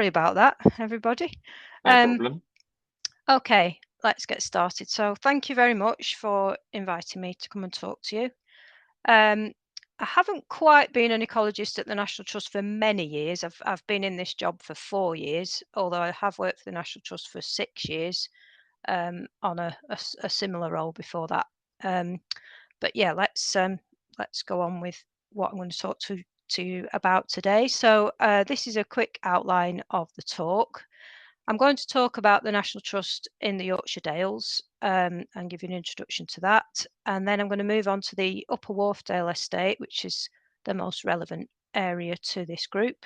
Sorry about that, everybody. No problem. Okay, let's get started. So thank you very much for inviting me to come and talk to you. I haven't quite been an ecologist at the National Trust for many years. I've been in this job for 4 years, although I have worked for the National Trust for 6 years on a similar role before that. But yeah, let's go on with what I'm going to talk to you about today. So this is a quick outline of the talk. I'm going to talk about the National Trust in the Yorkshire Dales and give you an introduction to that. And then I'm going to move on to the Upper Wharfdale estate, which is the most relevant area to this group.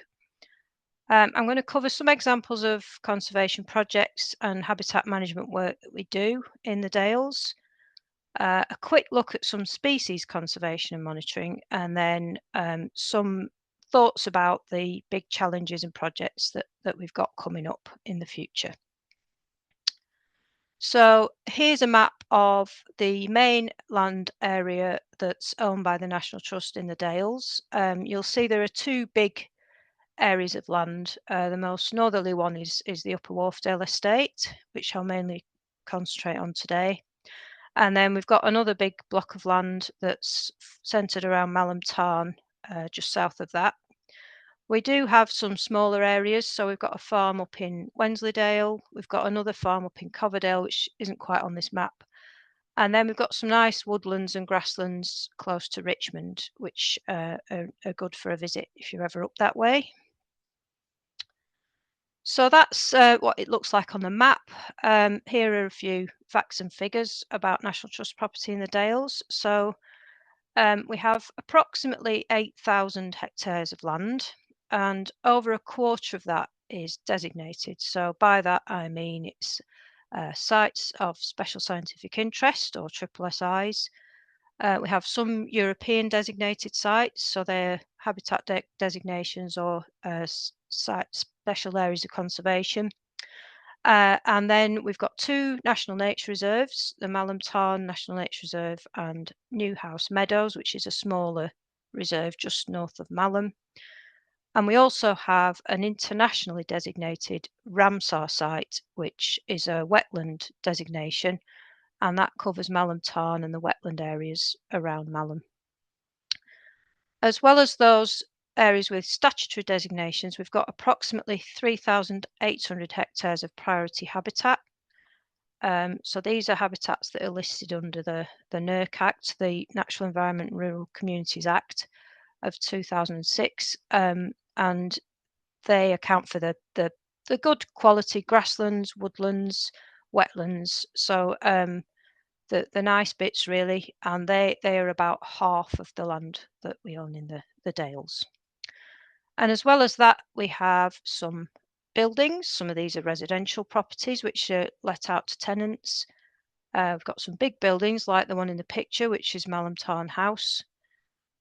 I'm going to cover some examples of conservation projects and habitat management work that we do in the Dales. A quick look at some species conservation and monitoring, and then some thoughts about the big challenges and projects that we've got coming up in the future. So here's a map of the main land area that's owned by the National Trust in the Dales. You'll see there are two big areas of land. The most northerly one is the Upper Wharfdale estate, which I'll mainly concentrate on today. And then we've got another big block of land that's centred around Malham Tarn, just south of that. We do have some smaller areas, so we've got a farm up in Wensleydale, we've got another farm up in Coverdale, which isn't quite on this map. And then we've got some nice woodlands and grasslands close to Richmond, which are good for a visit if you're ever up that way. So that's what it looks like on the map. Here are a few facts and figures about National Trust property in the Dales. So we have approximately 8,000 hectares of land, and over a quarter of that is designated. So by that I mean it's sites of special scientific interest, or SSSIs. We have some European designated sites, so they're habitat designations or special areas of conservation. And then we've got two national nature reserves, the Malham Tarn National Nature Reserve and Newhouse Meadows, which is a smaller reserve just north of Malham. And we also have an internationally designated Ramsar site, which is a wetland designation, and that covers Malham Tarn and the wetland areas around Malham. As well as those areas with statutory designations, we've got approximately 3,800 hectares of priority habitat. So these are habitats that are listed under the NERC Act, the Natural Environment and Rural Communities Act of 2006, and they account for the good quality grasslands, woodlands, wetlands. So the nice bits really, and they are about half of the land that we own in the Dales. And as well as that, we have some buildings. Some of these are residential properties which are let out to tenants. We've got some big buildings like the one in the picture, which is Malham Tarn House.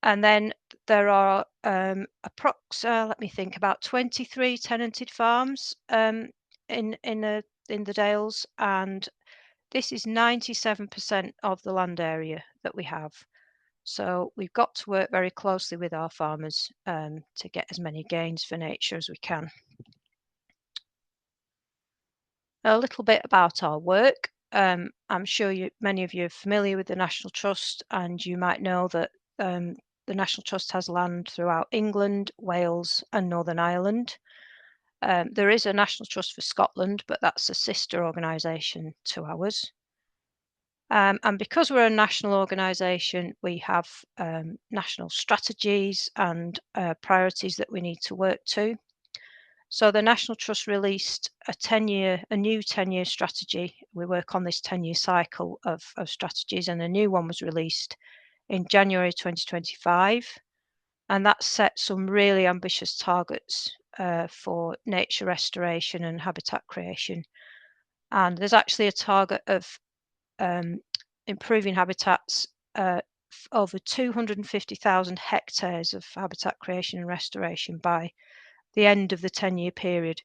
And then there are let me think, about 23 tenanted farms in the Dales, and this is 97% of the land area that we have. So we've got to work very closely with our farmers to get as many gains for nature as we can. A little bit about our work. I'm sure many of you are familiar with the National Trust, and you might know that the National Trust has land throughout England, Wales and Northern Ireland. There is a National Trust for Scotland, but that's a sister organisation to ours. And because we're a national organisation, we have national strategies and priorities that we need to work to. So the National Trust released a new 10-year strategy. We work on this 10-year cycle of strategies, and a new one was released in January 2025, and that set some really ambitious targets for nature restoration and habitat creation. And there's actually a target of improving habitats, over 250,000 hectares of habitat creation and restoration by the end of the 10-year period,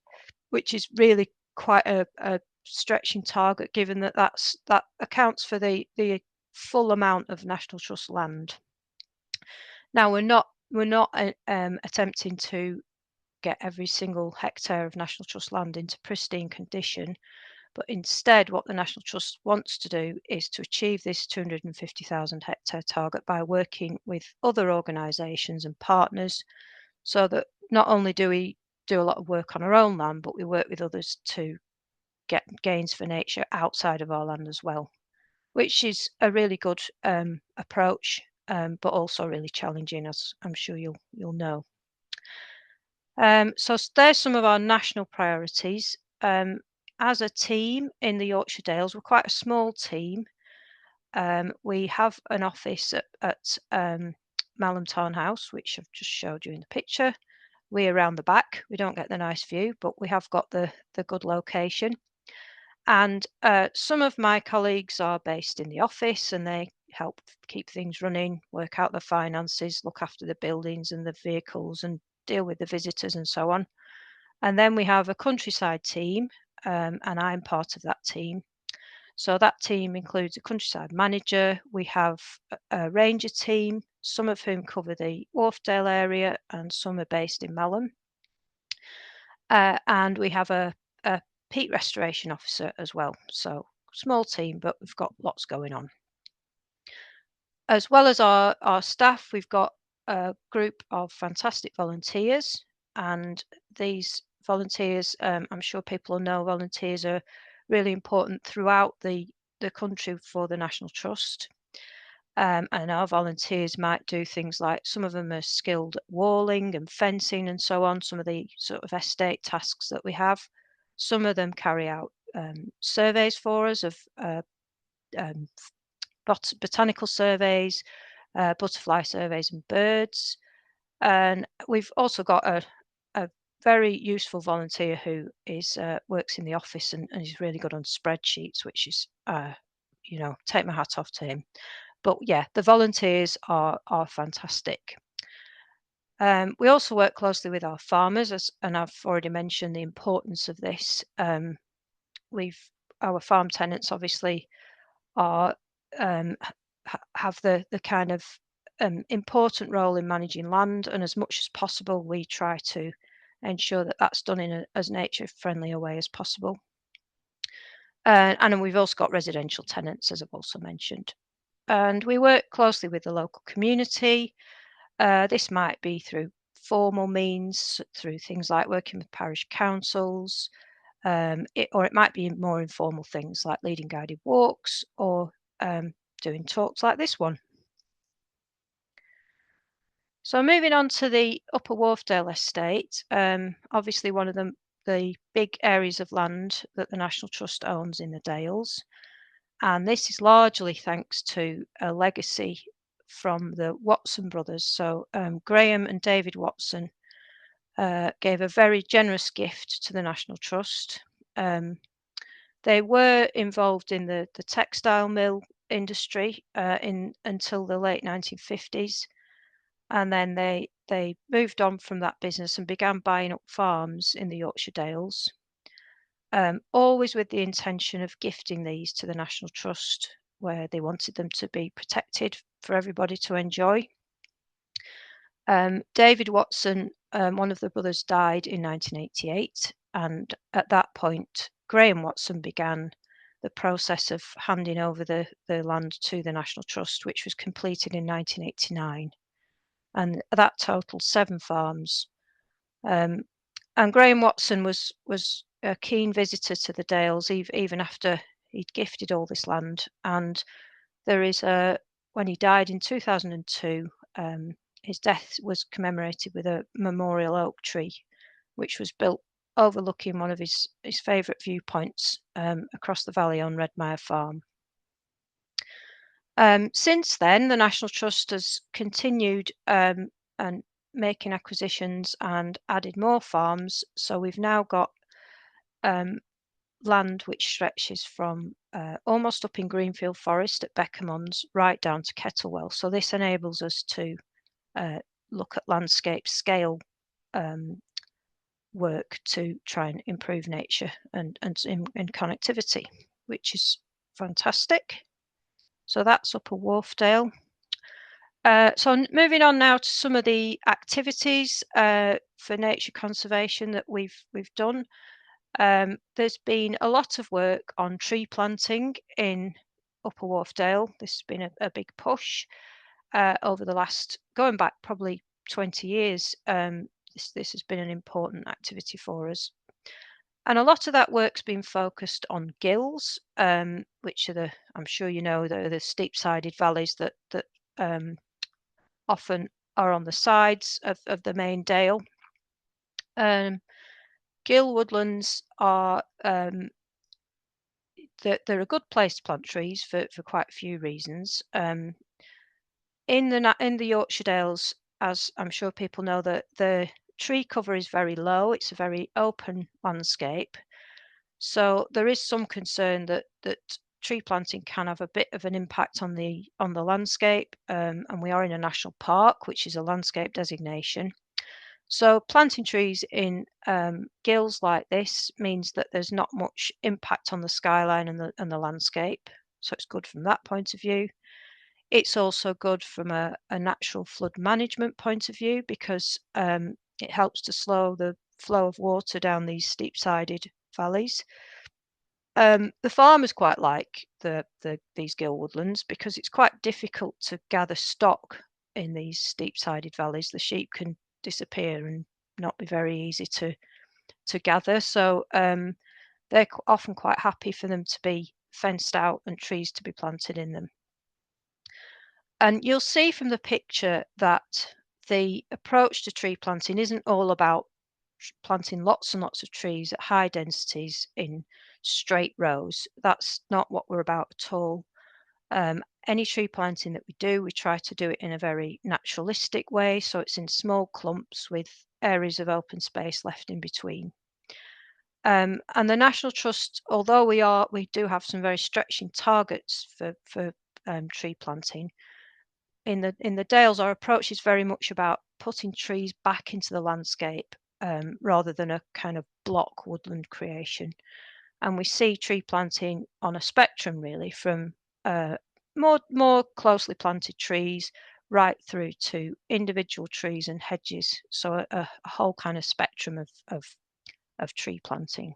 which is really quite a stretching target, given that accounts for the full amount of National Trust land. Now we're not attempting to get every single hectare of National Trust land into pristine condition. But instead, what the National Trust wants to do is to achieve this 250,000 hectare target by working with other organisations and partners, so that not only do we do a lot of work on our own land, but we work with others to get gains for nature outside of our land as well, which is a really good approach, but also really challenging, as I'm sure you'll know. So there's some of our national priorities. As a team in the Yorkshire Dales, we're quite a small team. We have an office at Malham Tarn House, which I've just showed you in the picture. We're around the back. We don't get the nice view, but we have got the good location. And some of my colleagues are based in the office, and they help keep things running, work out the finances, look after the buildings and the vehicles, and deal with the visitors and so on. And then we have a countryside team, and I'm part of that team. So that team includes a countryside manager. We have a ranger team, some of whom cover the Wharfdale area, and some are based in Malham. And we have a peat restoration officer as well. So small team, but we've got lots going on. As well as our staff, we've got a group of fantastic volunteers, and these volunteers, I'm sure people will know, volunteers are really important throughout the country for the National Trust. And our volunteers might do things like, some of them are skilled at walling and fencing and so on, some of the sort of estate tasks that we have. Some of them carry out surveys for us of botanical surveys, butterfly surveys and birds. And we've also got a very useful volunteer who is works in the office and is really good on spreadsheets, which is, take my hat off to him. But yeah, the volunteers are fantastic. We also work closely with our farmers, and I've already mentioned the importance of this. Our farm tenants obviously are have the kind of important role in managing land, and as much as possible, we try to ensure that that's done in as nature friendly a way as possible. And then we've also got residential tenants, as I've also mentioned. And we work closely with the local community. This might be through formal means, through things like working with parish councils, or it might be more informal things like leading guided walks, or doing talks like this one. So moving on to the Upper Wharfdale estate, obviously one of the big areas of land that the National Trust owns in the Dales. And this is largely thanks to a legacy from the Watson brothers. So Graham and David Watson gave a very generous gift to the National Trust. They were involved in the textile mill industry until the late 1950s. And then they moved on from that business and began buying up farms in the Yorkshire Dales, always with the intention of gifting these to the National Trust, where they wanted them to be protected for everybody to enjoy. David Watson, one of the brothers, died in 1988, and at that point, Graham Watson began the process of handing over the land to the National Trust, which was completed in 1989. And that totaled 7 farms. And Graham Watson was a keen visitor to the Dales, even after he'd gifted all this land. And there is when he died in 2002, his death was commemorated with a memorial oak tree, which was built overlooking one of his favourite viewpoints across the valley on Redmire Farm. Since then, the National Trust has continued and making acquisitions and added more farms. So we've now got land which stretches from almost up in Greenfield Forest at Beckermons right down to Kettlewell. So this enables us to look at landscape scale work to try and improve nature and in connectivity, which is fantastic. So that's Upper Wharfdale. So moving on now to some of the activities for nature conservation that we've done. There's been a lot of work on tree planting in Upper Wharfdale. This has been a big push over the last, going back probably 20 years. This has been an important activity for us. And a lot of that work's been focused on gills, which are I'm sure you know, the steep-sided valleys that often are on the sides of the main dale. Gill woodlands are they're a good place to plant trees for quite a few reasons. In the Yorkshire Dales, as I'm sure people know, that the tree cover is very low. It's a very open landscape, so there is some concern that tree planting can have a bit of an impact on the landscape. And we are in a national park, which is a landscape designation. So planting trees in gills like this means that there's not much impact on the skyline and the landscape. So it's good from that point of view. It's also good from a natural flood management point of view because it helps to slow the flow of water down these steep-sided valleys. The farmers quite like these gill woodlands because it's quite difficult to gather stock in these steep-sided valleys. The sheep can disappear and not be very easy to gather. So they're often quite happy for them to be fenced out and trees to be planted in them. And you'll see from the picture that the approach to tree planting isn't all about planting lots and lots of trees at high densities in straight rows. That's not what we're about at all. Any tree planting that we do, we try to do it in a very naturalistic way. So it's in small clumps with areas of open space left in between. And the National Trust, although we do have some very stretching targets for tree planting, in the Dales, our approach is very much about putting trees back into the landscape rather than a kind of block woodland creation. And we see tree planting on a spectrum, really, from more closely planted trees right through to individual trees and hedges. So a whole kind of spectrum of tree planting.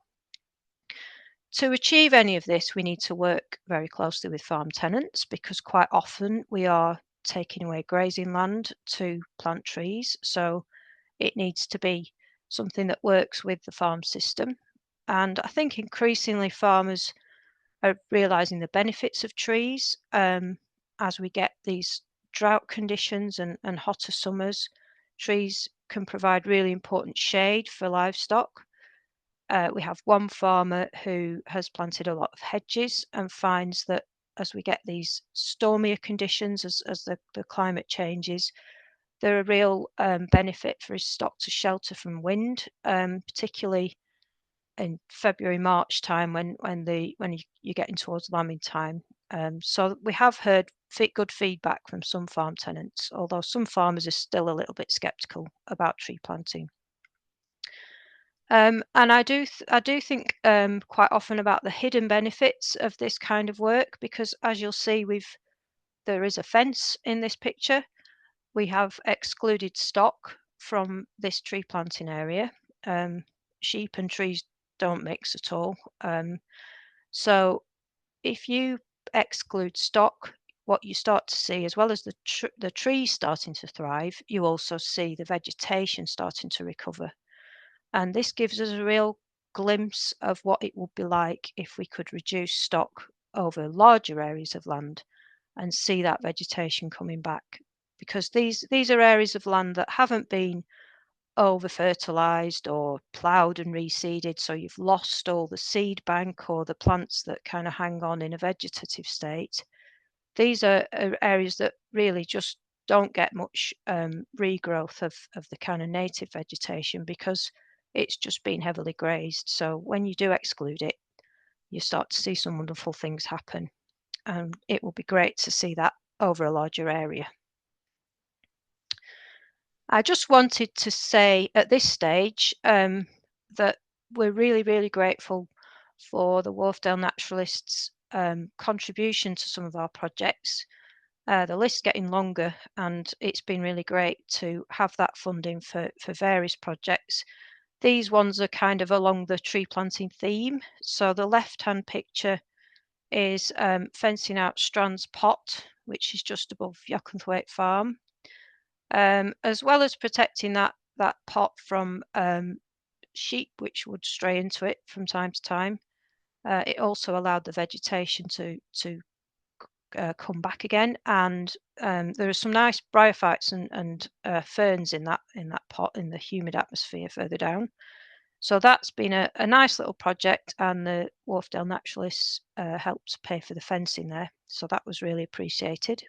To achieve any of this, we need to work very closely with farm tenants because quite often we are taking away grazing land to plant trees. So it needs to be something that works with the farm system. And I think increasingly farmers are realizing the benefits of trees as we get these drought conditions and hotter summers. Trees can provide really important shade for livestock. We have one farmer who has planted a lot of hedges and finds that as we get these stormier conditions, as the climate changes, they're a real benefit for his stock to shelter from wind, particularly in February, March time when you're getting towards lambing time. So we have heard good feedback from some farm tenants, although some farmers are still a little bit sceptical about tree planting. And I do think quite often about the hidden benefits of this kind of work because, as you'll see, there is a fence in this picture. We have excluded stock from this tree planting area. Sheep and trees don't mix at all. So if you exclude stock, what you start to see, as well as the trees starting to thrive, you also see the vegetation starting to recover. And this gives us a real glimpse of what it would be like if we could reduce stock over larger areas of land and see that vegetation coming back. Because these are areas of land that haven't been over fertilized or ploughed and reseeded, so you've lost all the seed bank or the plants that kind of hang on in a vegetative state. These are areas that really just don't get much regrowth of the kind of native vegetation because it's just been heavily grazed. So when you do exclude it, you start to see some wonderful things happen. And it will be great to see that over a larger area. I just wanted to say at this stage that we're really, really grateful for the Wharfdale Naturalists' contribution to some of our projects. The list's getting longer, and it's been really great to have that funding for various projects. These ones are kind of along the tree planting theme. So the left-hand picture is fencing out Strands Pot, which is just above Yocknthwaite Farm, as well as protecting that pot from sheep, which would stray into it from time to time. It also allowed the vegetation to come back again, and there are some nice bryophytes and ferns in that pot in the humid atmosphere further down. So that's been a nice little project, and the Wharfdale Naturalists helped pay for the fencing there. So that was really appreciated.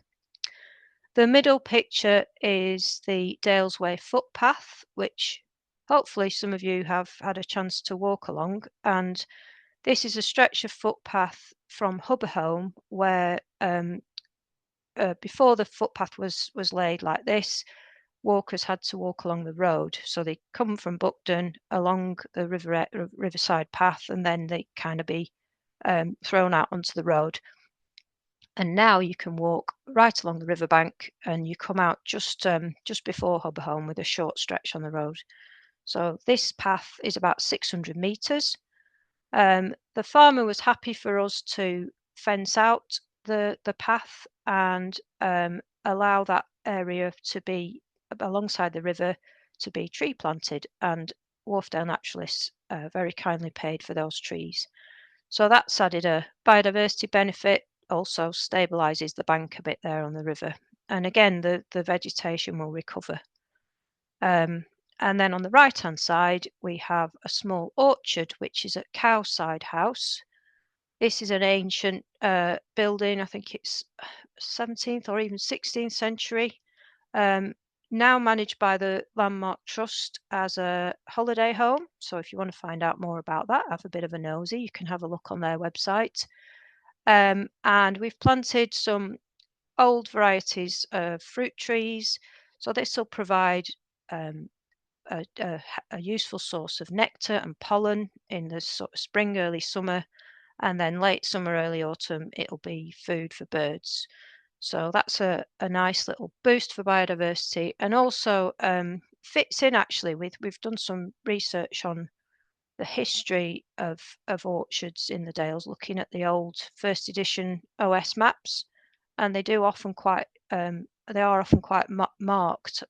The middle picture is the Dales Way footpath, which hopefully some of you have had a chance to walk along. And this is a stretch of footpath from Hubberholme where before the footpath was laid like this, walkers had to walk along the road. So they come from Buckden along the riverside path, and then they kind of be thrown out onto the road. And now you can walk right along the riverbank, and you come out just before Hubberholme with a short stretch on the road. So this path is about 600 metres. The farmer was happy for us to fence out the path and allow that area to be alongside the river to be tree planted, and Wharfdale Naturalists very kindly paid for those trees. So that's added a biodiversity benefit, also stabilises the bank a bit there on the river, and again the vegetation will recover. And then on the right hand side we have a small orchard which is at Cowside House. This is an ancient building, I think it's 17th or even 16th century, now managed by the Landmark Trust as a holiday home. So if you want to find out more about that, have a bit of a nosy, you can have a look on their website. And we've planted some old varieties of fruit trees. So this will provide a useful source of nectar and pollen in the sort of spring, early summer, and then late summer, early autumn, it'll be food for birds. So that's a nice little boost for biodiversity, and also fits in actually with, we've done some research on the history of orchards in the Dales, looking at the old first edition OS maps, and they are often quite marked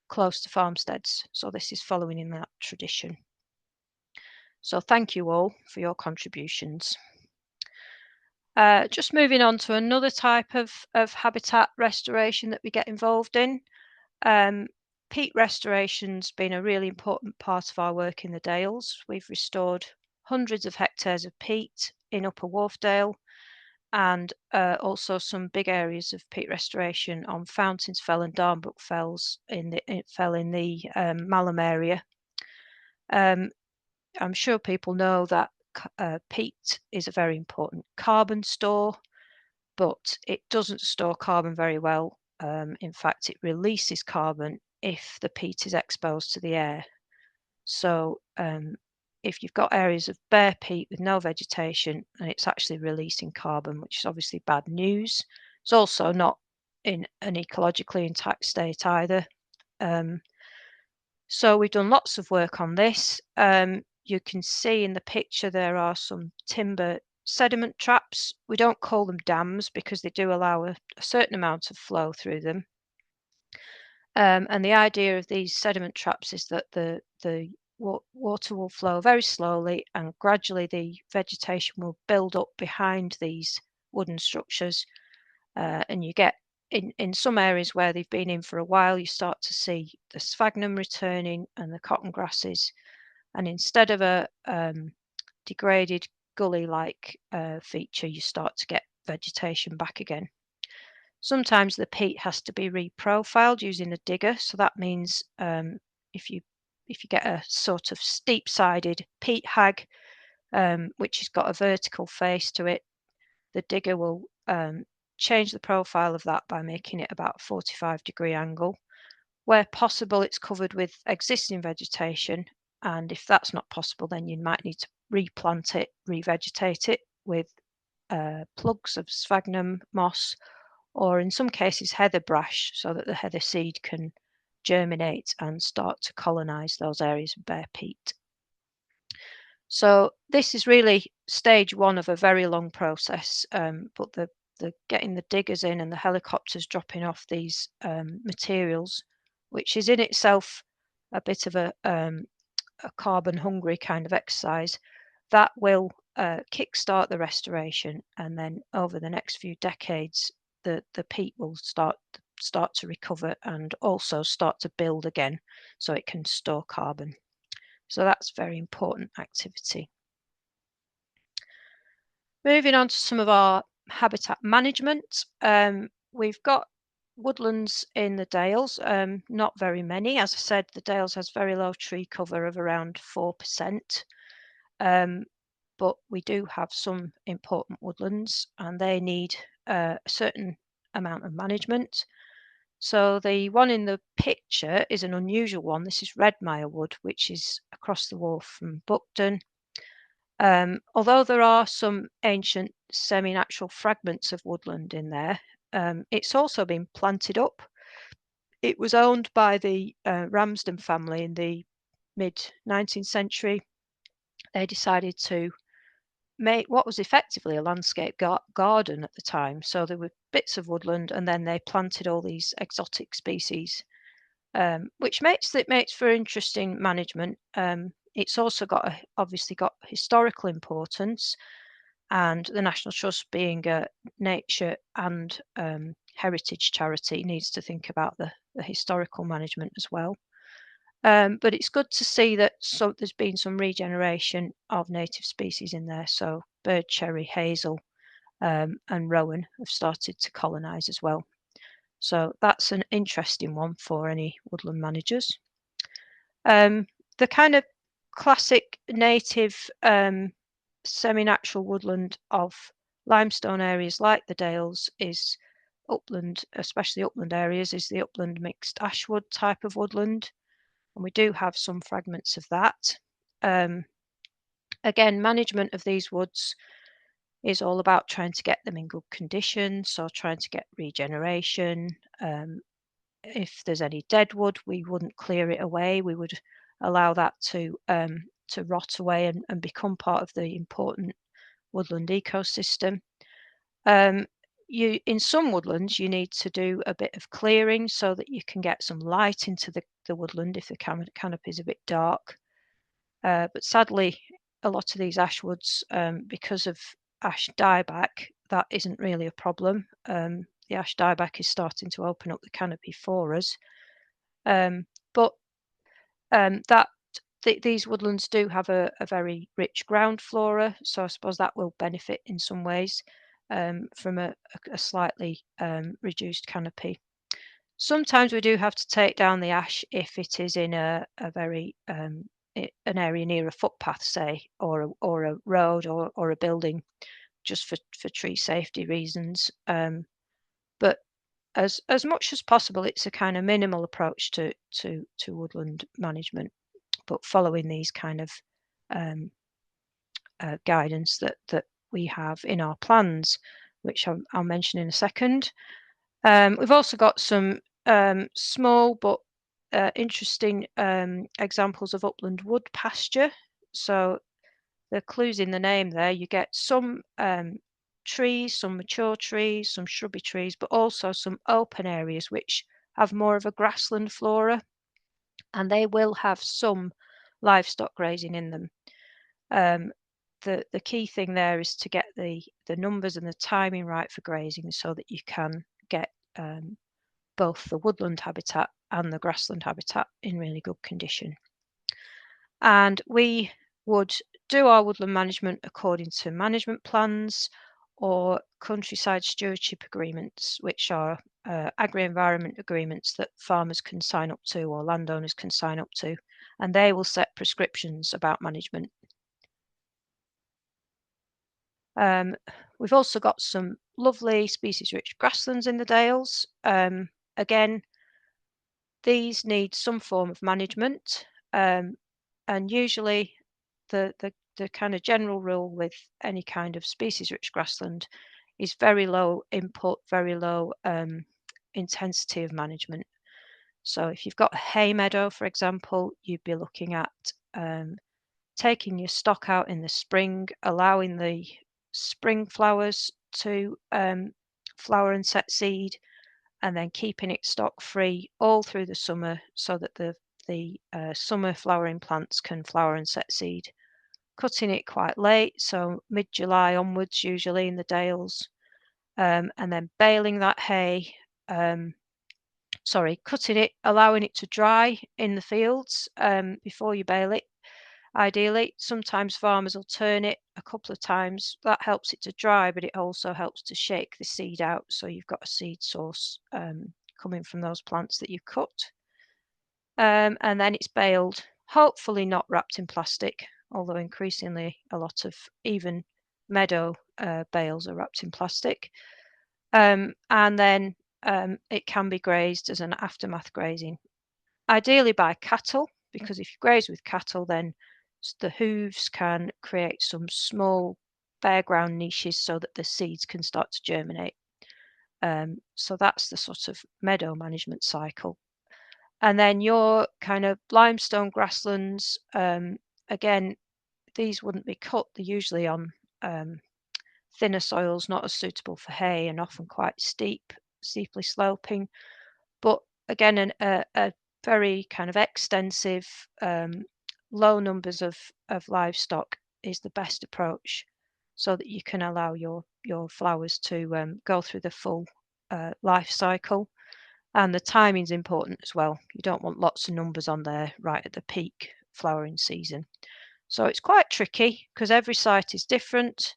close to farmsteads. So this is following in that tradition. So thank you all for your contributions. Just moving on to another type of habitat restoration that we get involved in. Peat restoration's been a really important part of our work in the Dales. We've restored hundreds of hectares of peat in Upper Wharfdale, and also some big areas of peat restoration on Fountains Fell and Darnbrook Fells in the Malham area. I'm sure people know that peat is a very important carbon store, but it doesn't store carbon very well. In fact, it releases carbon if the peat is exposed to the air. So if you've got areas of bare peat with no vegetation, and it's actually releasing carbon, which is obviously bad news. It's also not in an ecologically intact state either. So we've done lots of work on this. You can see in the picture there are some timber sediment traps. We don't call them dams because they do allow a certain amount of flow through them. And the idea of these sediment traps is that the water will flow very slowly, and gradually the vegetation will build up behind these wooden structures. And you get, in some areas where they've been in for a while, you start to see the sphagnum returning and the cotton grasses. And instead of a degraded gully-like feature, you start to get vegetation back again. Sometimes the peat has to be reprofiled using a digger. So that means if you get a sort of steep-sided peat hag, which has got a vertical face to it, the digger will change the profile of that by making it about a 45-degree angle. Where possible, it's covered with existing vegetation, and if that's not possible, then you might need to replant it, revegetate it with plugs of sphagnum moss or in some cases heather brash, so that the heather seed can germinate and start to colonise those areas of bare peat. So this is really stage one of a very long process, but the getting the diggers in and the helicopters dropping off these materials, which is in itself a bit of a carbon hungry kind of exercise, that will kickstart the restoration, and then over the next few decades, the peat will start to recover and also start to build again, so it can store carbon. So that's very important activity. Moving on to some of our habitat management, we've got woodlands in the Dales, not very many. As I said, the Dales has very low tree cover of around 4%, but we do have some important woodlands, and they need a certain amount of management. So the one in the picture is an unusual one. This is Redmire Wood, which is across the wharf from Buckden. Although there are some ancient semi-natural fragments of woodland in there, it's also been planted up. It was owned by the Ramsden family in the mid-19th century. They decided to make what was effectively a landscape garden at the time. So there were bits of woodland, and then they planted all these exotic species, which makes for interesting management. It's also obviously got historical importance, and the National Trust, being a nature and heritage charity, needs to think about the historical management as well. But it's good to see that there's been some regeneration of native species in there. So bird cherry, hazel, and rowan have started to colonise as well. So that's an interesting one for any woodland managers. The kind of classic native semi-natural woodland of limestone areas like the Dales is upland, especially upland areas, is the upland mixed ashwood type of woodland. And we do have some fragments of that. Again, management of these woods is all about trying to get them in good condition, so trying to get regeneration. If there's any dead wood, we wouldn't clear it away. We would allow that to rot away and become part of the important woodland ecosystem. In some woodlands, you need to do a bit of clearing so that you can get some light into the woodland if the canopy is a bit dark. But sadly, a lot of these ashwoods, because of ash dieback, that isn't really a problem. The ash dieback is starting to open up the canopy for us. But these woodlands do have a very rich ground flora, so I suppose that will benefit in some ways from a slightly reduced canopy. Sometimes we do have to take down the ash if it is in a very an area near a footpath, say, or a road or a building, just for tree safety reasons. But as much as possible, it's a kind of minimal approach to woodland management, but following these kind of guidance that we have in our plans, which I'll mention in a second. We've also got some small but interesting examples of upland wood pasture. So the clues in the name there, you get some trees, some mature trees, some shrubby trees, but also some open areas which have more of a grassland flora, and they will have some livestock grazing in them. The key thing there is to get the numbers and the timing right for grazing, so that you can get both the woodland habitat and the grassland habitat in really good condition. And we would do our woodland management according to management plans or countryside stewardship agreements, which are agri-environment agreements that farmers can sign up to or landowners can sign up to, and they will set prescriptions about management. We've also got some lovely species-rich grasslands in the Dales. Again, these need some form of management, and usually the kind of general rule with any kind of species-rich grassland is very low input, very low intensity of management. So if you've got a hay meadow, for example, you'd be looking at taking your stock out in the spring, allowing the spring flowers to flower and set seed, and then keeping it stock free all through the summer so that the summer flowering plants can flower and set seed. Cutting it quite late, so mid-July onwards, usually in the Dales, and then baling that hay. Cutting it, allowing it to dry in the fields before you bale it. Ideally, sometimes farmers will turn it a couple of times. That helps it to dry, but it also helps to shake the seed out, so you've got a seed source coming from those plants that you cut. And then it's baled, hopefully not wrapped in plastic, although increasingly a lot of even meadow bales are wrapped in plastic. And then it can be grazed as an aftermath grazing, ideally by cattle, because if you graze with cattle, then the hooves can create some small bare ground niches so that the seeds can start to germinate. So that's the sort of meadow management cycle. And then your kind of limestone grasslands, again, these wouldn't be cut. They're usually on thinner soils, not as suitable for hay, and often quite steeply sloping. But again, a very kind of extensive, low numbers of livestock is the best approach, so that you can allow your flowers to go through the full life cycle. And the timing's important as well. You don't want lots of numbers on there right at the peak flowering season. So it's quite tricky because every site is different.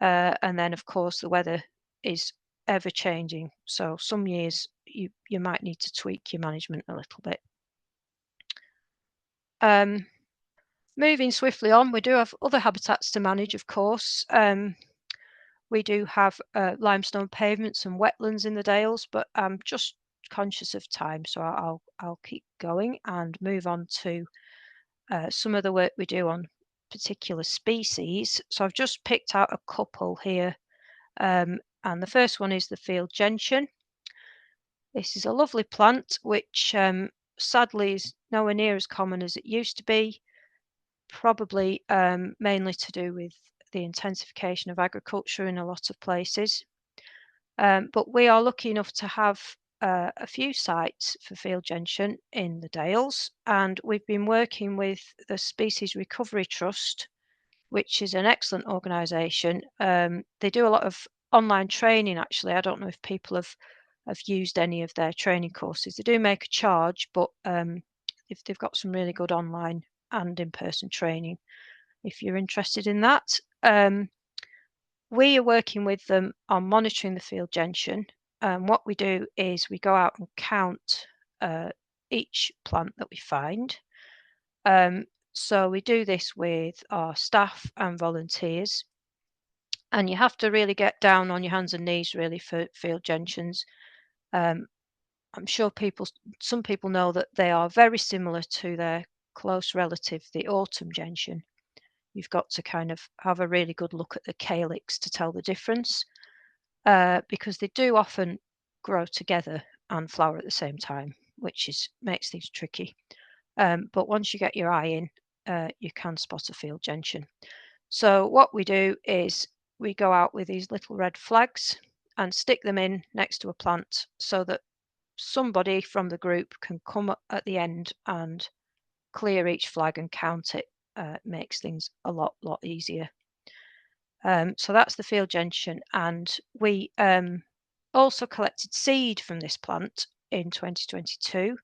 And then, of course, the weather is ever changing. So some years you might need to tweak your management a little bit. Moving swiftly on, we do have other habitats to manage, of course. We do have limestone pavements and wetlands in the Dales, but I'm just conscious of time, so I'll keep going and move on to some of the work we do on particular species. So I've just picked out a couple here, and the first one is the field gentian. This is a lovely plant which sadly is nowhere near as common as it used to be, probably mainly to do with the intensification of agriculture in a lot of places. But we are lucky enough to have a few sites for field gentian in the Dales, and we've been working with the Species Recovery Trust, which is an excellent organisation. They do a lot of online training, actually. I don't know if people have used any of their training courses. They do make a charge, but they've got some really good online and in-person training if you're interested in that. We are working with them on monitoring the field gentian. What we do is we go out and count each plant that we find. So we do this with our staff and volunteers. And you have to really get down on your hands and knees really for field gentians. I'm sure some people know that they are very similar to their close relative, the autumn gentian. You've got to kind of have a really good look at the calyx to tell the difference, because they do often grow together and flower at the same time, which makes things tricky. But once you get your eye in, you can spot a field gentian. So what we do is we go out with these little red flags and stick them in next to a plant so that somebody from the group can come up at the end and clear each flag and count it. Makes things a lot easier. So that's the field gentian, and we also collected seed from this plant in 2022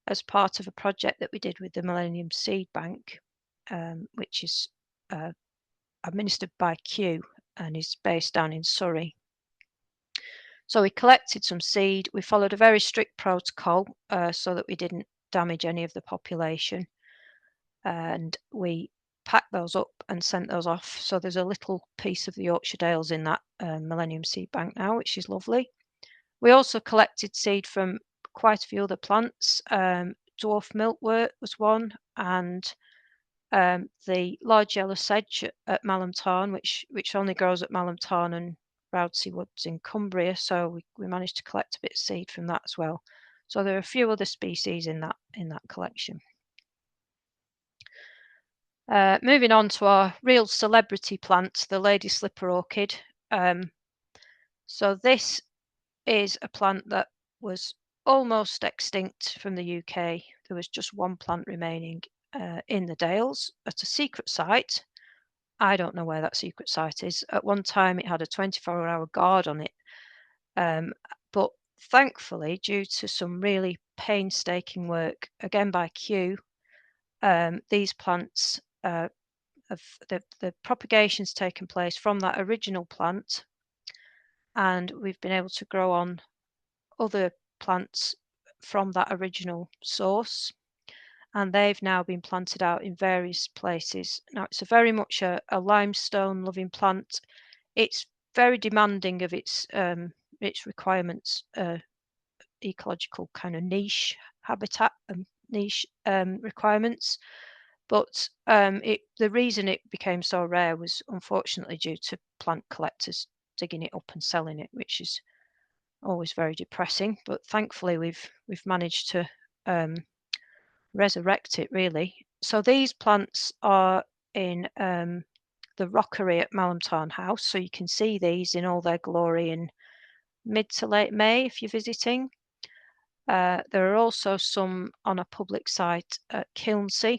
as part of a project that we did with the Millennium Seed Bank, which is administered by Kew and is based down in Surrey. So we collected some seed. We followed a very strict protocol so that we didn't damage any of the population. And we packed those up and sent those off. So there's a little piece of the Yorkshire Dales in that Millennium Seed Bank now, which is lovely. We also collected seed from quite a few other plants. Dwarf milkwort was one, and the large yellow sedge at Malham Tarn, which only grows at Malham Tarn and Roudsey Woods in Cumbria, so we managed to collect a bit of seed from that as well. So there are a few other species in that collection. Moving on to our real celebrity plant, the lady slipper orchid. So this is a plant that was almost extinct from the UK. There was just one plant remaining in the Dales at a secret site. I don't know where that secret site is. At one time, it had a 24-hour guard on it. But thankfully, due to some really painstaking work, again by Kew, these plants, the propagation's taken place from that original plant, and we've been able to grow on other plants from that original source, and they've now been planted out in various places. Now, it's very much a limestone loving plant. It's very demanding of its requirements, ecological kind of niche habitat and niche requirements. But the reason it became so rare was unfortunately due to plant collectors digging it up and selling it, which is always very depressing. But thankfully, we've managed to resurrect it really. So these plants are in the rockery at Malham House, so you can see these in all their glory in mid to late May if you're visiting. There are also some on a public site at Kilnsea,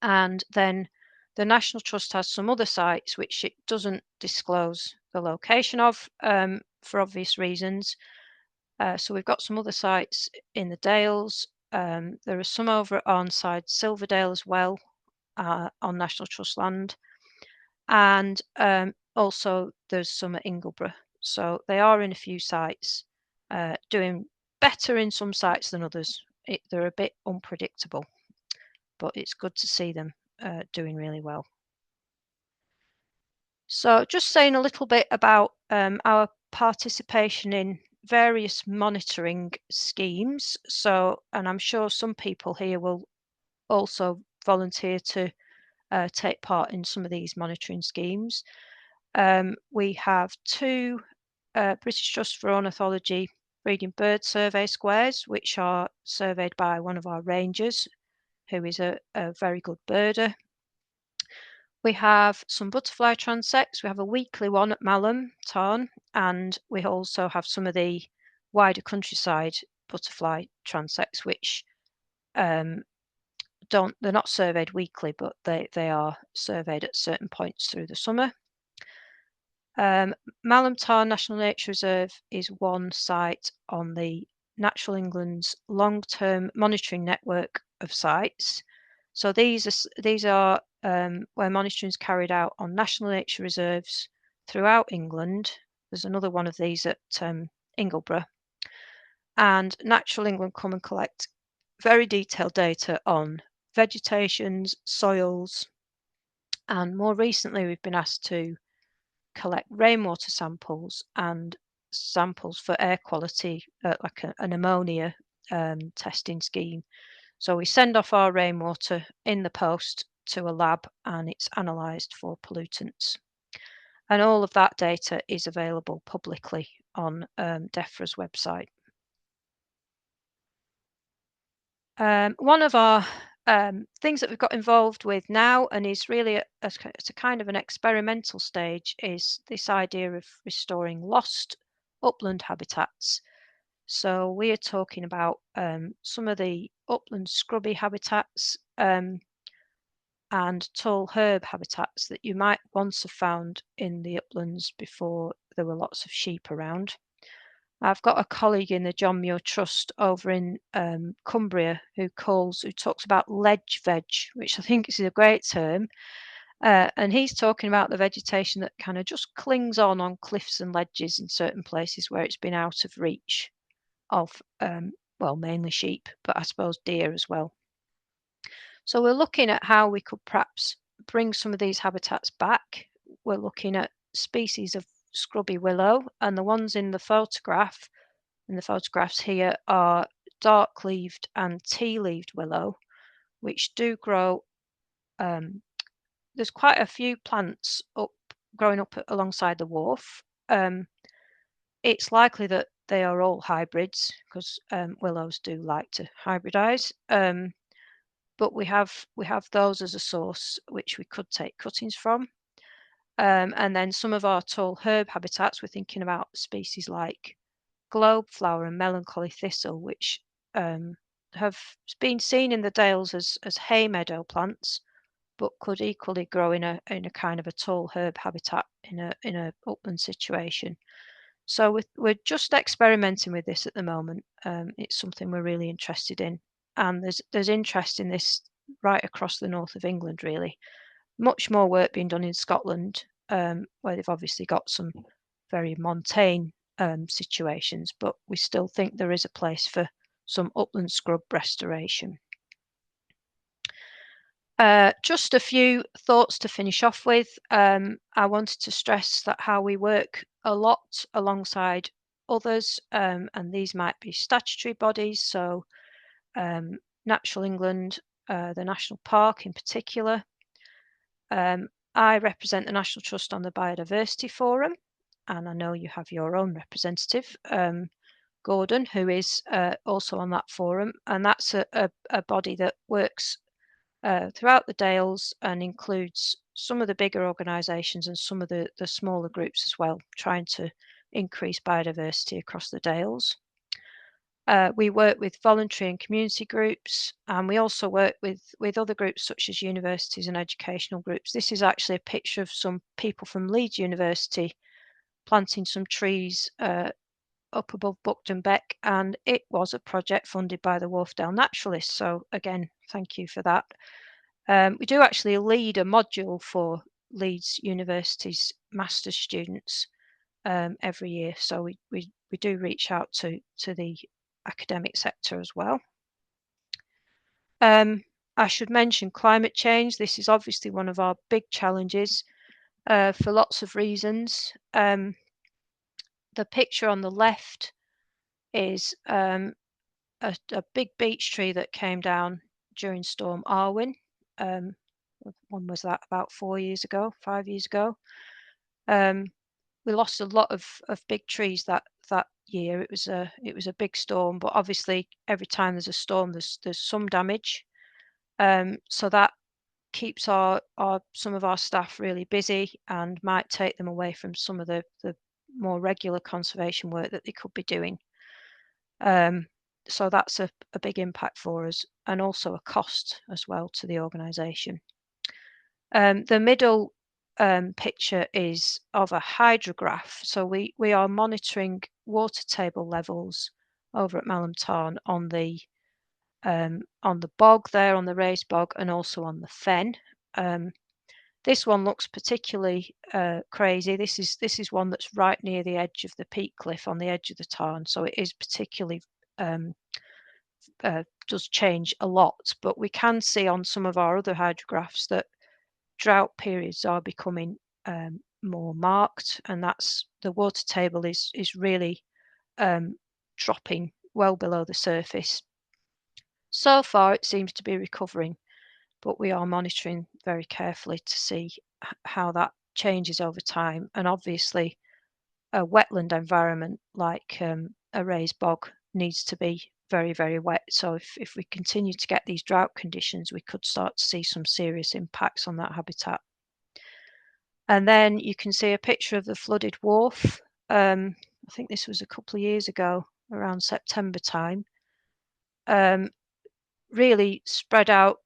and then the National Trust has some other sites which it doesn't disclose the location of for obvious reasons. So we've got some other sites in the Dales. There are some over at Arnside, Silverdale as well, on National Trust land. And also there's some at Ingleborough. So they are in a few sites, doing better in some sites than others. They're a bit unpredictable, but it's good to see them doing really well. So just saying a little bit about our participation in various monitoring schemes. So, and I'm sure some people here will also volunteer to take part in some of these monitoring schemes. We have two British Trust for Ornithology breeding bird survey squares, which are surveyed by one of our rangers, who is a very good birder. We have some butterfly transects. We have a weekly one at Malham Tarn, and we also have some of the wider countryside butterfly transects, which they're not surveyed weekly, but they are surveyed at certain points through the summer. Malham Tarn National Nature Reserve is one site on the Natural England's long-term monitoring network of sites. So these are where monitoring is carried out on national nature reserves throughout England. There's another one of these at Ingleborough. And Natural England come and collect very detailed data on vegetations, soils, and more recently we've been asked to collect rainwater samples and samples for air quality, like an ammonia testing scheme. So we send off our rainwater in the post to a lab and it's analysed for pollutants. And all of that data is available publicly on DEFRA's website. One of our things that we've got involved with now, and is really it's a kind of an experimental stage, is this idea of restoring lost upland habitats. So we are talking about some of the upland scrubby habitats and tall herb habitats that you might once have found in the uplands before there were lots of sheep around. I've got a colleague in the John Muir Trust over in Cumbria who talks about ledge veg, which I think is a great term. And he's talking about the vegetation that kind of just clings on cliffs and ledges in certain places where it's been out of reach of, well, mainly sheep, but I suppose deer as well. So we're looking at how we could perhaps bring some of these habitats back. We're looking at species of scrubby willow, and the ones in the photographs here are dark-leaved and tea-leaved willow, which do grow. There's quite a few plants growing up alongside the wharf, it's likely that they are all hybrids because willows do like to hybridize. But we have those as a source which we could take cuttings from. And then some of our tall herb habitats, we're thinking about species like globeflower and melancholy thistle, which have been seen in the Dales as hay meadow plants, but could equally grow in a kind of a tall herb habitat in a upland situation. So we're just experimenting with this at the moment. It's something we're really interested in, and there's interest in this right across the north of England, really. Much more work being done in Scotland, where they've obviously got some very montane situations, but we still think there is a place for some upland scrub restoration. Just a few thoughts to finish off with. I wanted to stress that how we work a lot alongside others, and these might be statutory bodies, so Natural England, the National Park in particular. I represent the National Trust on the Biodiversity Forum, and I know you have your own representative, Gordon, who is also on that forum, and that's a body that works throughout the Dales and includes some of the bigger organisations and some of the smaller groups as well, trying to increase biodiversity across the Dales. We work with voluntary and community groups, and we also work with other groups such as universities and educational groups. This is actually a picture of some people from Leeds University planting some trees up above Buckton Beck, and it was a project funded by the Wharfdale Naturalists. So again, thank you for that. We do actually lead a module for Leeds University's master's students every year, so we do reach out to the academic sector as well. I should mention climate change. This is obviously one of our big challenges for lots of reasons. The picture on the left is a big beech tree that came down during Storm Arwen. When was that? About 5 years ago. We lost a lot of big trees that year. It was a big storm, but obviously every time there's a storm, there's some damage. So that keeps some of our staff really busy and might take them away from some of the more regular conservation work that they could be doing. So that's a big impact for us, and also a cost as well to the organisation. The middle picture is of a hydrograph. So we are monitoring water table levels over at Malham Tarn on the bog there, on the raised bog, and also on the fen. This one looks particularly crazy. This is one that's right near the edge of the peak cliff on the edge of the tarn, so it is particularly does change a lot. But we can see on some of our other hydrographs that drought periods are becoming more marked, and that's the water table is really dropping well below the surface. So far, it seems to be recovering, but we are monitoring very carefully to see how that changes over time. And obviously, a wetland environment like a raised bog needs to be very, very wet. So if we continue to get these drought conditions, we could start to see some serious impacts on that habitat. And then you can see a picture of the flooded wharf. I think this was a couple of years ago, around September time. Really spread out,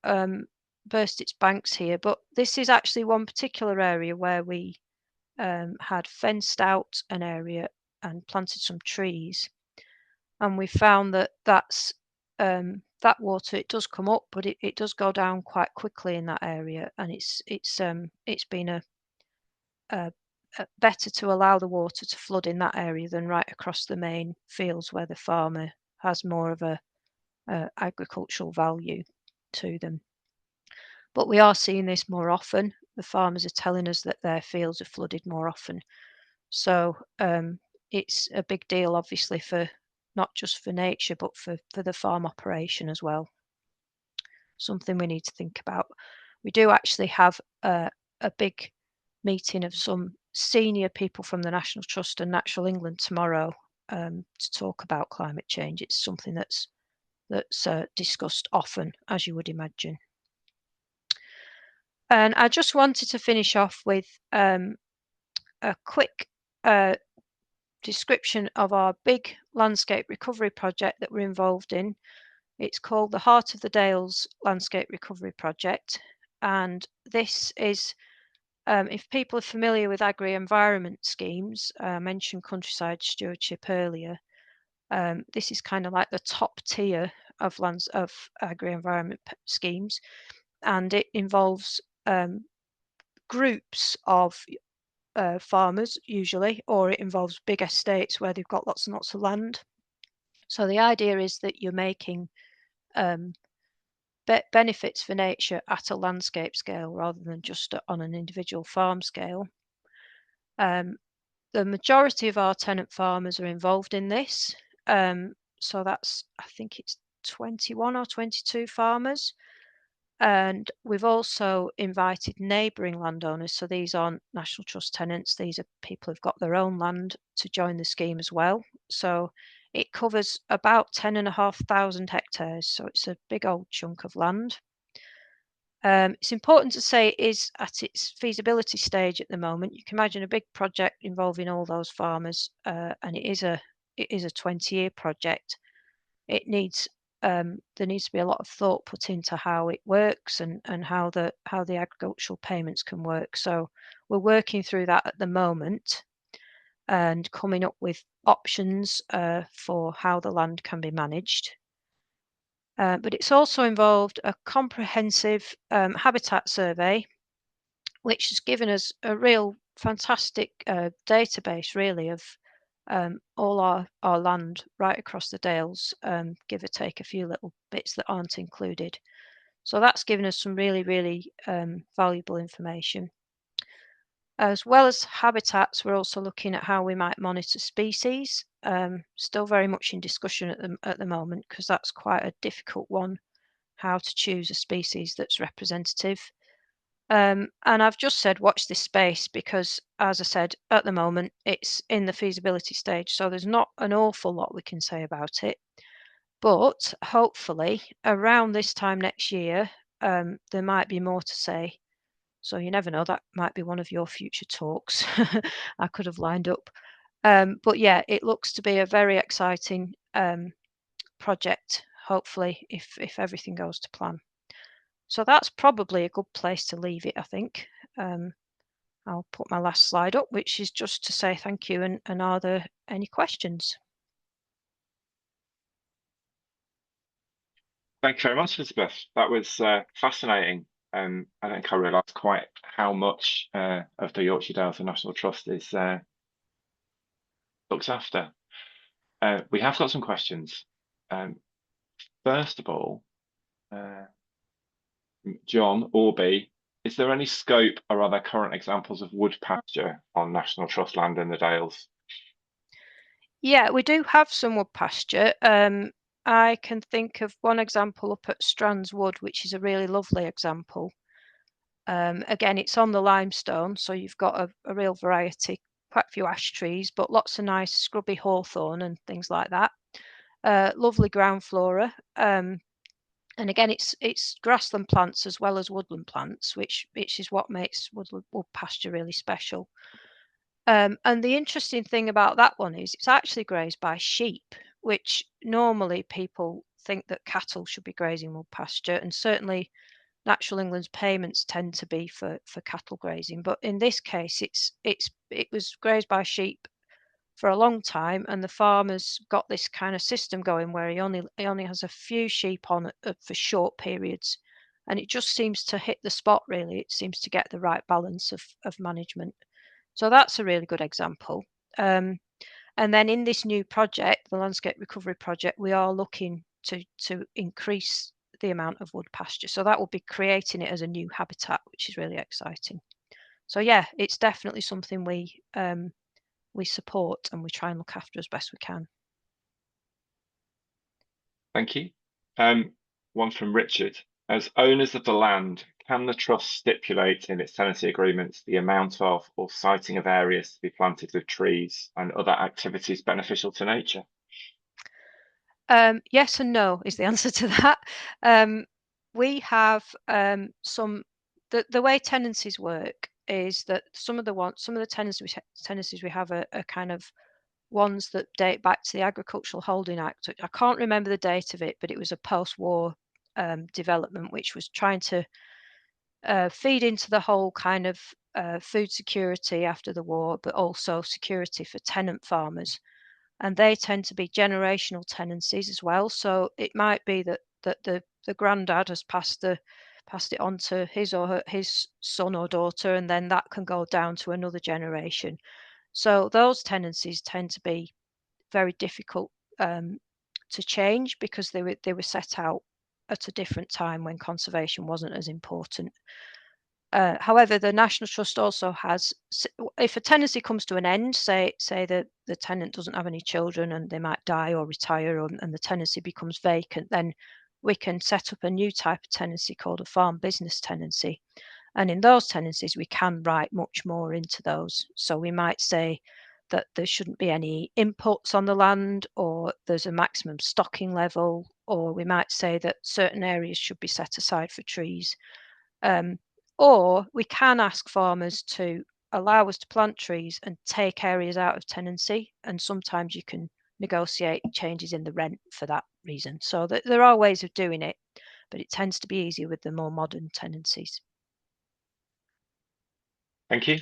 burst its banks here. But this is actually one particular area where we had fenced out an area and planted some trees. And we found that that water, it does come up, but it does go down quite quickly in that area. And it's been better to allow the water to flood in that area than right across the main fields where the farmer has more of a agricultural value to them. But we are seeing this more often. The farmers are telling us that their fields are flooded more often. So it's a big deal, obviously, for not just for nature, but for the farm operation as well. Something we need to think about. We do actually have a big meeting of some senior people from the National Trust and Natural England tomorrow to talk about climate change. It's something that's discussed often, as you would imagine. And I just wanted to finish off with a quick description of our big landscape recovery project that we're involved in. It's called the Heart of the Dales Landscape Recovery Project, and this is, if people are familiar with agri-environment schemes, I mentioned countryside stewardship earlier. This is kind of like the top tier of agri-environment schemes, and it involves groups of farmers usually, or it involves big estates where they've got lots and lots of land. So the idea is that you're making benefits for nature at a landscape scale rather than just on an individual farm scale. The majority of our tenant farmers are involved in this. So that's, I think it's 21 or 22 farmers. And we've also invited neighbouring landowners. So these aren't National Trust tenants. These are people who've got their own land to join the scheme as well. So it covers about 10,500 hectares. So it's a big old chunk of land. It's important to say it is at its feasibility stage at the moment. You can imagine a big project involving all those farmers, and it is a 20-year project. It needs there needs to be a lot of thought put into how it works and how the agricultural payments can work. So we're working through that at the moment and coming up with options for how the land can be managed. But it's also involved a comprehensive habitat survey, which has given us a real fantastic database, really, of all our land right across the Dales, give or take a few little bits that aren't included. So that's given us some really, really valuable information. As well as habitats, we're also looking at how we might monitor species. Still very much in discussion at the moment, because that's quite a difficult one, how to choose a species that's representative. And I've just said watch this space because, as I said, at the moment it's in the feasibility stage, so there's not an awful lot we can say about it. But hopefully around this time next year, there might be more to say. So you never know, that might be one of your future talks I could have lined up. But yeah, it looks to be a very exciting project, hopefully, if everything goes to plan. So that's probably a good place to leave it, I think. I'll put my last slide up, which is just to say thank you, and are there any questions? Thank you very much, Elizabeth. That was fascinating. I think I realised quite how much of the Yorkshire Dales National Trust is looked after. We have got some questions. First of all, John Orby, is there any scope or are there current examples of wood pasture on National Trust land in the Dales? Yeah, we do have some wood pasture. I can think of one example up at Strands Wood, which is a really lovely example. Again, it's on the limestone, so you've got a real variety, quite a few ash trees, but lots of nice scrubby hawthorn and things like that. Lovely ground flora. And again, it's grassland plants as well as woodland plants, which is what makes wood pasture really special. And the interesting thing about that one is it's actually grazed by sheep, which normally people think that cattle should be grazing wood pasture, and certainly Natural England's payments tend to be for cattle grazing. But in this case, it was grazed by sheep for a long time, and the farmer's got this kind of system going where he only has a few sheep on for short periods, and it just seems to hit the spot. Really, it seems to get the right balance of management. So that's a really good example. And then in this new project, the Landscape Recovery Project, we are looking to increase the amount of wood pasture. So that will be creating it as a new habitat, which is really exciting. So yeah, it's definitely something we support and we try and look after as best we can. Thank you. One from Richard. As owners of the land, can the trust stipulate in its tenancy agreements the amount of or siting of areas to be planted with trees and other activities beneficial to nature? Yes and no is the answer to that. We have some. The way tenancies work is that some of the tenancies we have are kind of ones that date back to the Agricultural Holding Act. I can't remember the date of it, but it was a post-war development which was trying to feed into the whole kind of food security after the war, but also security for tenant farmers. And they tend to be generational tenancies as well. So it might be that the granddad has passed it on to his son or daughter, and then that can go down to another generation. So those tenancies tend to be very difficult to change because they were set out at a different time when conservation wasn't as important. However, the National Trust also has, if a tenancy comes to an end, say the tenant doesn't have any children and they might die or retire, and the tenancy becomes vacant, then we can set up a new type of tenancy called a farm business tenancy. And in those tenancies, we can write much more into those. So we might say that there shouldn't be any inputs on the land, or there's a maximum stocking level, or we might say that certain areas should be set aside for trees. Or we can ask farmers to allow us to plant trees and take areas out of tenancy. And sometimes you can negotiate changes in the rent for that reason. So there are ways of doing it, but it tends to be easier with the more modern tenancies. Thank you.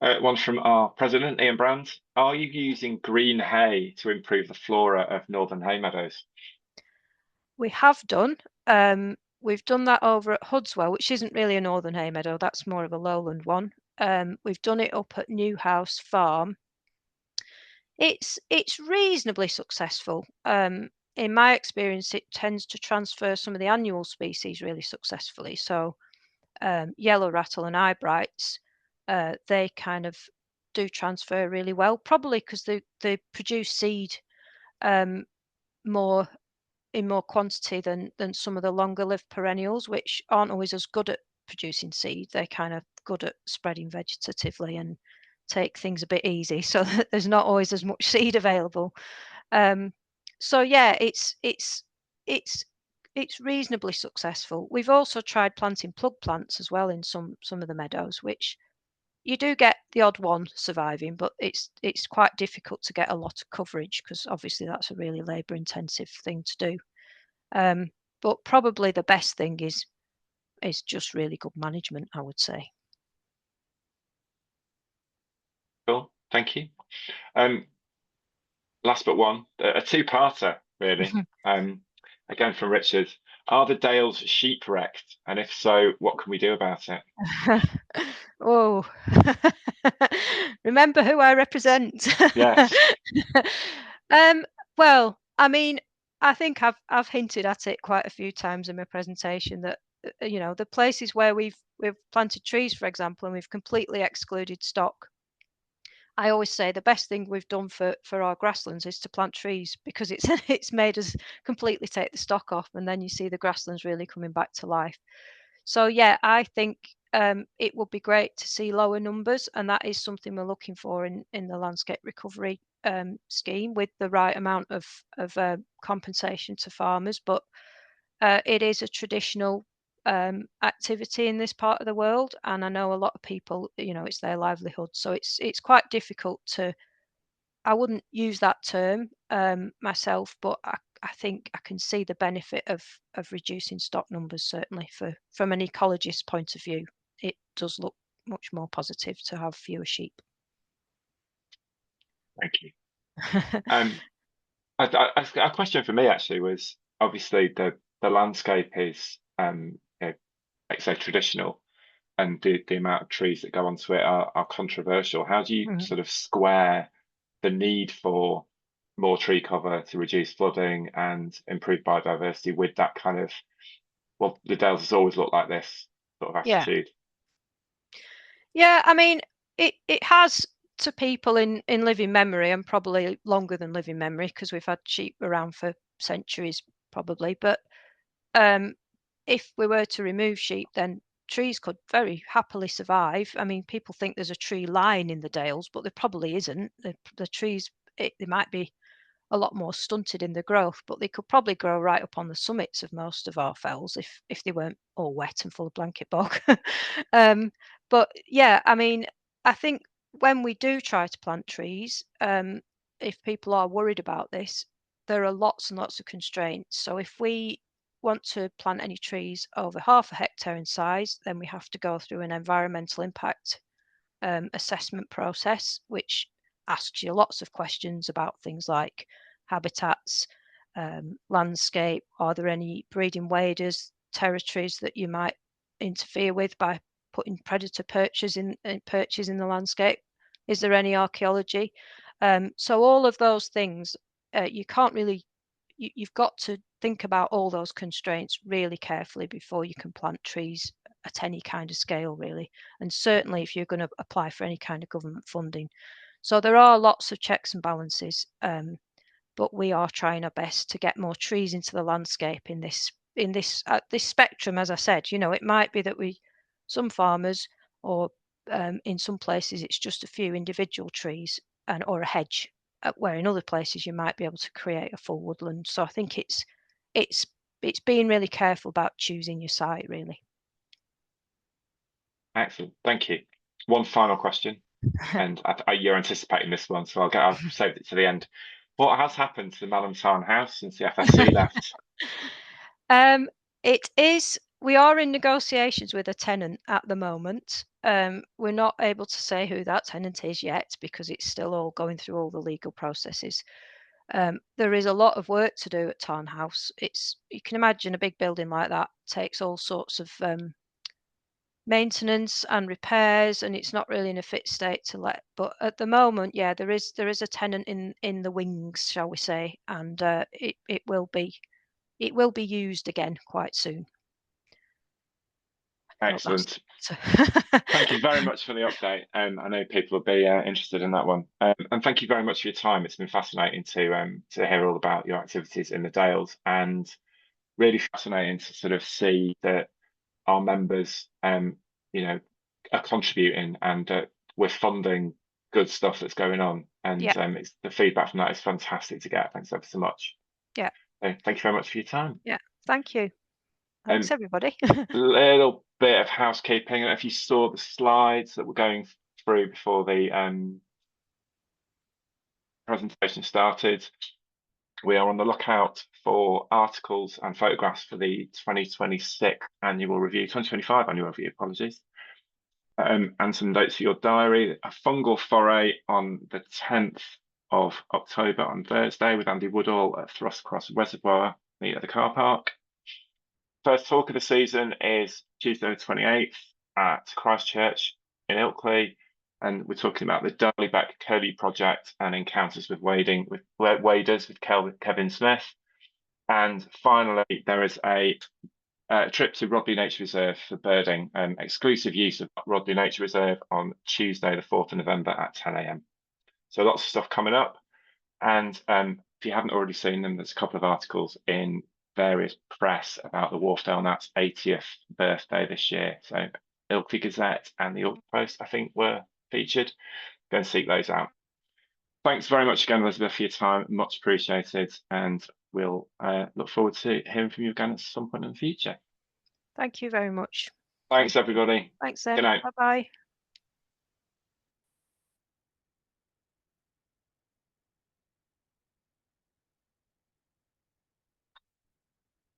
One from our president, Ian Brand. Are you using green hay to improve the flora of northern hay meadows? We have done. We've done that over at Hudswell, which isn't really a northern hay meadow. That's more of a lowland one. We've done it up at Newhouse Farm. It's reasonably successful. In my experience, it tends to transfer some of the annual species really successfully. So yellow rattle and eyebrights, they kind of do transfer really well, probably because they produce seed more in more quantity than some of the longer lived perennials, which aren't always as good at producing seed. They're kind of good at spreading vegetatively and take things a bit easy, so that there's not always as much seed available. So yeah, it's reasonably successful. We've also tried planting plug plants as well in some of the meadows, which you do get the odd one surviving, but it's quite difficult to get a lot of coverage because obviously that's a really labour intensive thing to do. But probably the best thing is just really good management, I would say. Cool, thank you. Last but one, a two-parter, really. Again from Richard. Are the Dales sheep wrecked? And if so, what can we do about it? Oh, remember who I represent. Yes. Well, I mean, I think I've hinted at it quite a few times in my presentation that the places where we've planted trees, for example, and we've completely excluded stock. I always say the best thing we've done for our grasslands is to plant trees because it's it's made us completely take the stock off, and then you see the grasslands really coming back to life. So yeah, I think it would be great to see lower numbers, and that is something we're looking for in the landscape recovery scheme with the right amount of compensation to farmers. But it is a traditional activity in this part of the world, and I know a lot of people, it's their livelihood, so it's quite difficult to. I wouldn't use that term myself, but I think I can see the benefit of reducing stock numbers. Certainly, from an ecologist's point of view, it does look much more positive to have fewer sheep. Thank you. A question for me actually was obviously the landscape is like say traditional, and the amount of trees that go onto it are controversial. How do you sort of square the need for more tree cover to reduce flooding and improve biodiversity with that kind of, well, the Dales has always looked like this sort of Yeah, attitude? yeah. I mean, it has to people in living memory, and probably longer than living memory because we've had sheep around for centuries, probably. But if we were to remove sheep, then trees could very happily survive. I mean, people think there's a tree line in the Dales, but there probably isn't. The trees, they might be a lot more stunted in their growth, but they could probably grow right up on the summits of most of our fells if they weren't all wet and full of blanket bog. But yeah, I mean, I think when we do try to plant trees, if people are worried about this, there are lots and lots of constraints. So if we want to plant any trees over half a hectare in size, then we have to go through an environmental impact assessment process, which asks you lots of questions about things like habitats, landscape. Are there any breeding waders, territories that you might interfere with by putting predator perches in the landscape? Is there any archaeology? So all of those things, you can't really. You've got to think about all those constraints really carefully before you can plant trees at any kind of scale, really, and certainly if you're going to apply for any kind of government funding. So there are lots of checks and balances, but we are trying our best to get more trees into the landscape in this spectrum. As I said, it might be that some farmers, or in some places it's just a few individual trees or a hedge, where in other places you might be able to create a full woodland. So I think it's being really careful about choosing your site, really. Excellent, thank you. One final question, and you're anticipating this one, so I've saved it to the end. What has happened to the Madam Tarn house since the FSC left? We are in negotiations with a tenant at the moment. We're not able to say who that tenant is yet because it's still all going through all the legal processes. There is a lot of work to do at Tarn House. You can imagine a big building like that takes all sorts of maintenance and repairs, and it's not really in a fit state to let. But at the moment, yeah, there is a tenant in the wings, shall we say, and it will be used again quite soon. Excellent. Thank you very much for the update. I know people will be interested in that one. And thank you very much for your time. It's been fascinating to hear all about your activities in the Dales, and really fascinating to sort of see that our members, are contributing, and we're funding good stuff that's going on. And Yeah. the feedback from that is fantastic to get. Thanks ever so much. Yeah. So thank you very much for your time. Yeah. Thank you. Thanks, everybody. Little bit of housekeeping. If you saw the slides that we're going through before the presentation started, we are on the lookout for articles and photographs for the 2025 annual review, apologies. And some notes for your diary. A fungal foray on the 10th of October on Thursday with Andy Woodall at Thrustcross Reservoir, meet at the car park. First talk of the season is Tuesday the 28th at Christchurch in Ilkley, and we're talking about the Darleybeck Curlew project and encounters with waders with Kevin Smith. And finally, there is a trip to Rodley Nature Reserve for birding, exclusive use of Rodley Nature Reserve on Tuesday the 4th of November at 10 a.m. So lots of stuff coming up, and if you haven't already seen them, there's a couple of articles in various press about the Wharfdale Gnat's 80th birthday this year. So Ilkley Gazette and the Yorkshire Post, I think, were featured. Go and seek those out. Thanks very much again, Elizabeth, for your time. Much appreciated. And we'll look forward to hearing from you again at some point in the future. Thank you very much. Thanks, everybody. Thanks, then. Good night. Bye-bye.